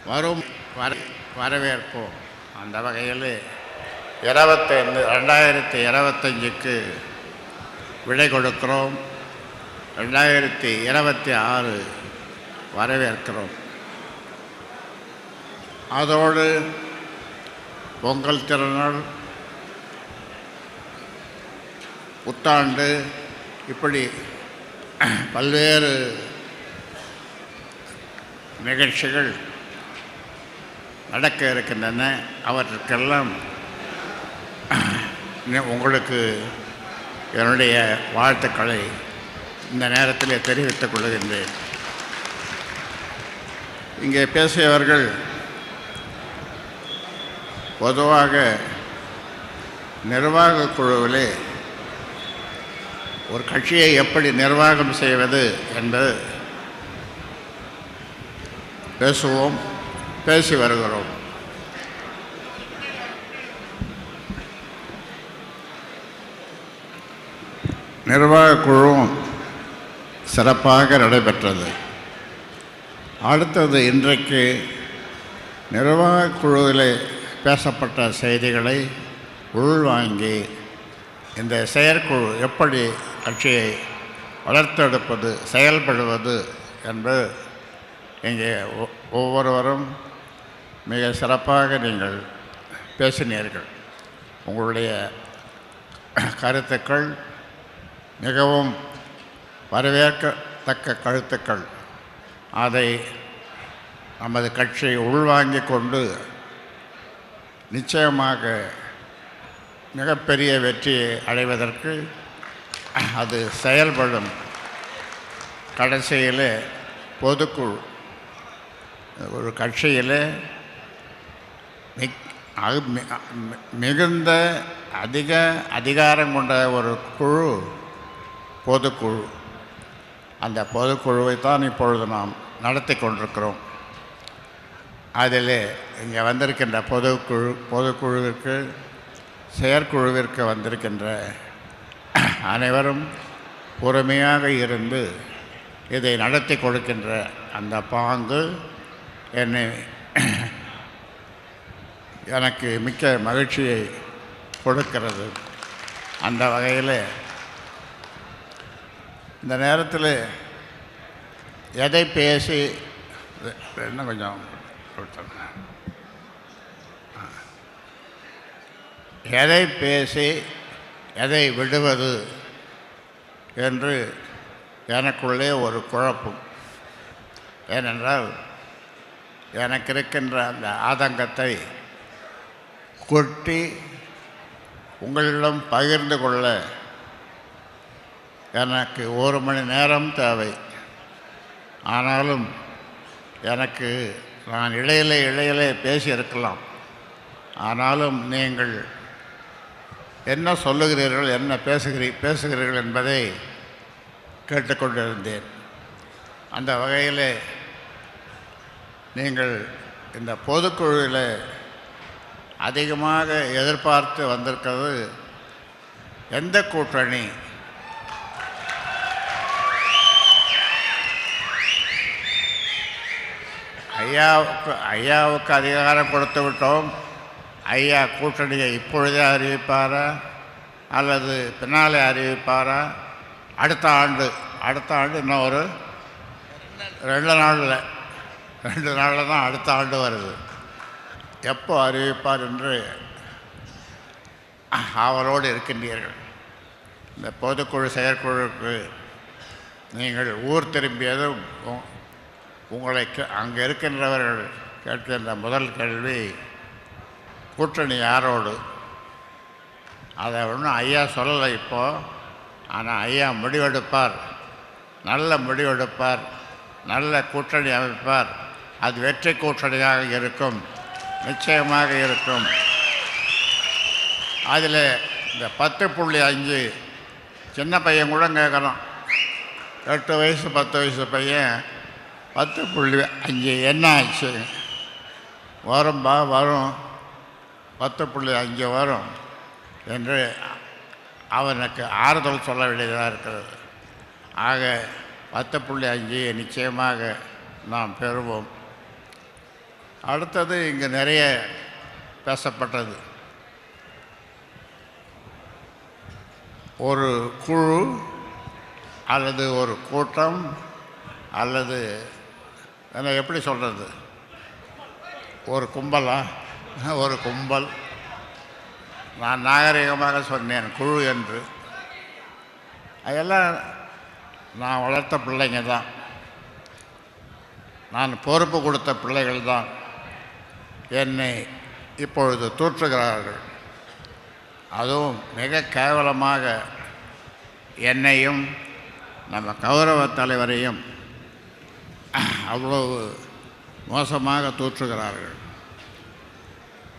வரும் வரவேற்போம். அந்த வகையில் 2025க்கு விடை கொடுக்கிறோம். 2026 வரவேற்கிறோம். அதோடு பொங்கல் திருநாள், புத்தாண்டு, இப்படி பல்வேறு நிகழ்ச்சிகள் நடக்க இருக்கின்றன. அவற்றுக்கெல்லாம் உங்களுக்கு என்னுடைய வாழ்த்துக்களை இந்த நேரத்தில் தெரிவித்துக் கொள்கின்றேன். இங்கே பேசியவர்கள் பொதுவாக நிர்வாக குழுவிலே ஒரு கட்சியை எப்படி நிர்வாகம் செய்வது என்பது பேசி வருகிறோம். நிர்வாக குழுவும் சிறப்பாக நடைபெற்றது. அடுத்தது, இன்றைக்கு நிர்வாக குழுவில் பேசப்பட்ட செய்திகளை உள்வாங்கி இந்த செயற்குழு எப்படி கட்சியை வளர்த்தெடுப்பது, செயல்படுவது என்பது இங்கே ஒவ்வொருவரும் மிக சிறப்பாக நீங்கள் பேசினீர்கள். உங்களுடைய கருத்துக்கள் மிகவும் வரவேற்கத்தக்க கருத்துக்கள். அதை நமது கட்சி உள்வாங்கிக் கொண்டு நிச்சயமாக மிகப்பெரிய வெற்றியை அடைவதற்கு அது செயல்படும். கடைசியில் பொதுக்குழு, ஒரு கட்சியில் மிகுந்த அதிகாரம் கொண்ட ஒரு குழு பொதுக்குழு. அந்த பொதுக்குழுவை தான் இப்பொழுது நாம் நடத்தி கொண்டிருக்கிறோம். அதில் இங்கே வந்திருக்கின்ற பொதுக்குழுவிற்கு, செயற்குழுவிற்கு வந்திருக்கின்ற அனைவரும் பொறுமையாக இருந்து இதை நடத்தி கொடுக்கின்ற அந்த பாங்கு எனக்கு மிக்க மகிழ்ச்சியை கொடுக்கிறது. அந்த வகையில் இந்த நேரத்தில் எதை பேசி இன்னும் கொஞ்சம் எதை பேசி எதை விடுவது என்று எனக்குள்ளே ஒரு குழப்பம். ஏனென்றால் எனக்கு இருக்கின்ற அந்த ஆதங்கத்தை கொட்டி உங்களிடம் பகிர்ந்து கொள்ள எனக்கு 1 மணி நேரம் தேவை. ஆனாலும் நான் இடையிலே பேசியிருக்கலாம். ஆனாலும் நீங்கள் என்ன சொல்லுகிறீர்கள், என்ன பேசுகிறீர்கள் என்பதை கேட்டுக்கொண்டிருந்தேன். அந்த வகையில் நீங்கள் இந்த பொதுக்குழுவில் அதிகமாக எதிர்பார்த்து வந்திருக்கிறது எந்த கூட்டணி? ஐயாவுக்கு அதிகாரம் கொடுத்து விட்டோம். ஐயா கூட்டணியை இப்பொழுதே அறிவிப்பாரா அல்லது பின்னாலே அறிவிப்பாரா? அடுத்த ஆண்டு இன்னும் ஒரு 2 நாளில் தான் அடுத்த ஆண்டு வருது. எப்போ அறிவிப்பார் என்று ஆவலோடு இருக்கின்றீர்கள். இந்த பொதுக்குழு செயற்குழுக்கு நீங்கள் ஊர் திரும்பியதும் உங்களை அங்கே இருக்கின்றவர்கள் கேட்கின்ற முதல் கேள்வி, கூட்டணி யாரோடு? அதை ஒன்றும் ஐயா சொல்லலை இப்போது. ஆனால் ஐயா முடிவெடுப்பார், நல்ல முடிவெடுப்பார், நல்ல கூட்டணி அமைப்பார். அது வெற்றி கூட்டணியாக இருக்கும், நிச்சயமாக இருக்கும். அதில் இந்த 10.5 சின்ன பையன் கூட கேட்குறான். 8 வயசு 10 வயசு பையன் 10.5 என்ன ஆச்சு? வரும்பா, வரும், 10.5 வரும் என்று அவனுக்கு ஆறுதல் சொல்ல வேண்டியதாக இருக்கிறது. ஆக 10.5 நிச்சயமாக நாம் பெறுவோம். அடுத்தது இங்கே நிறைய பேசப்பட்டது. ஒரு குழு அல்லது ஒரு கூட்டம் அல்லது என்ன எப்படி சொல்கிறது, ஒரு கும்பலா, ஒரு கும்பல். நான் நாகரிகமாக சொன்னேன் குழு என்று. அதெல்லாம் நான் வளர்த்த பிள்ளைங்க தான், நான் பொறுப்பு கொடுத்த பிள்ளைகள் தான் என்னை இப்பொழுது தூற்றுகிறார்கள். அதுவும் மிக கேவலமாக என்னையும் நம்ம கௌரவ தலைவரையும் அவ்வளவு மோசமாக தூற்றுகிறார்கள்.